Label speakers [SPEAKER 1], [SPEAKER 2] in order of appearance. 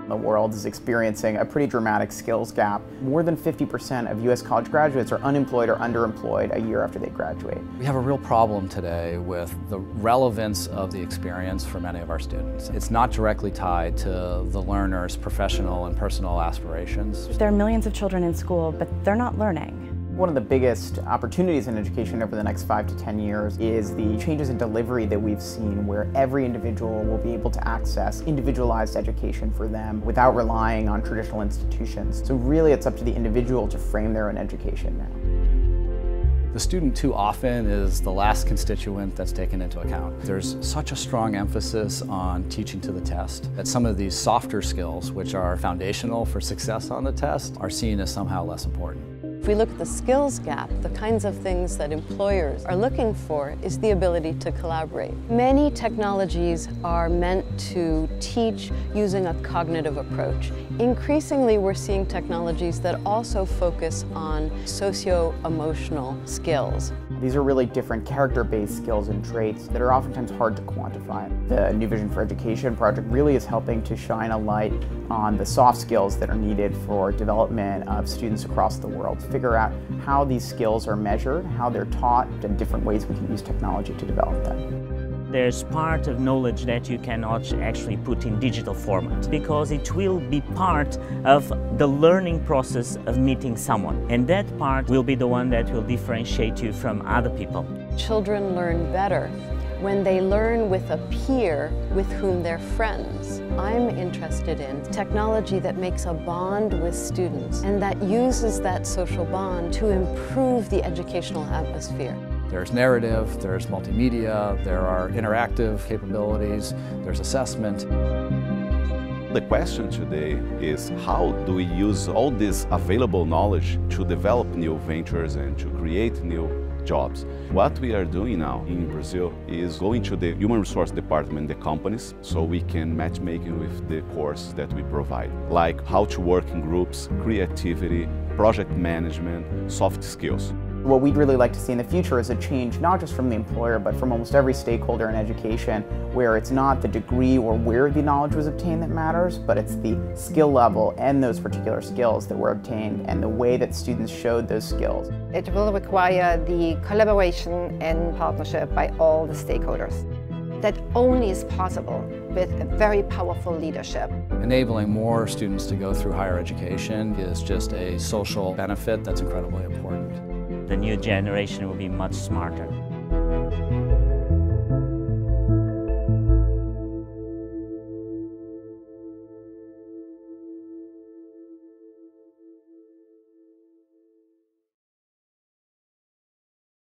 [SPEAKER 1] The world is experiencing a pretty dramatic skills gap. More than 50% of U.S. college graduates are unemployed or underemployed a year after they graduate.
[SPEAKER 2] We have a real problem today with the relevance of the experience for many of our students. It's not directly tied to the learner's professional and personal aspirations.
[SPEAKER 3] There are millions of children in school, but they're not learning.
[SPEAKER 1] One of the biggest opportunities in education over the next 5 to 10 years is the changes in delivery that we've seen, where every individual will be able to access individualized education for them without relying on traditional institutions. So really it's up to the individual to frame their own education now.
[SPEAKER 2] The student too often is the last constituent that's taken into account. There's such a strong emphasis on teaching to the test that some of these softer skills, which are foundational for success on the test, are seen as somehow less important.
[SPEAKER 4] If we look at the skills gap, the kinds of things that employers are looking for is the ability to collaborate. Many technologies are meant to teach using a cognitive approach. Increasingly, we're seeing technologies that also focus on socio-emotional skills.
[SPEAKER 1] These are really different character-based skills and traits that are oftentimes hard to quantify. The New Vision for Education project really is helping to shine a light on the soft skills that are needed for development of students across the world. Figure out how these skills are measured, how they're taught, and different ways we can use technology to develop them.
[SPEAKER 5] There's part of knowledge that you cannot actually put in digital format because it will be part of the learning process of meeting someone, and that part will be the one that will differentiate you from other people.
[SPEAKER 4] Children learn better when they learn with a peer with whom they're friends. I'm interested in technology that makes a bond with students and that uses that social bond to improve the educational atmosphere.
[SPEAKER 2] There's narrative, there's multimedia, there are interactive capabilities, there's assessment.
[SPEAKER 6] The question today is how do we use all this available knowledge to develop new ventures and to create new jobs? What we are doing now in Brazil is going to the human resource department, the companies, so we can matchmaking with the course that we provide, like how to work in groups, creativity, project management, soft skills.
[SPEAKER 1] What we'd really like to see in the future is a change not just from the employer, but from almost every stakeholder in education, where it's not the degree or where the knowledge was obtained that matters, but it's the skill level and those particular skills that were obtained and the way that students showed those skills.
[SPEAKER 7] It will require the collaboration and partnership by all the stakeholders. That only is possible with a very powerful leadership.
[SPEAKER 2] Enabling more students to go through higher education is just a social benefit that's incredibly important.
[SPEAKER 5] The new generation will be much smarter.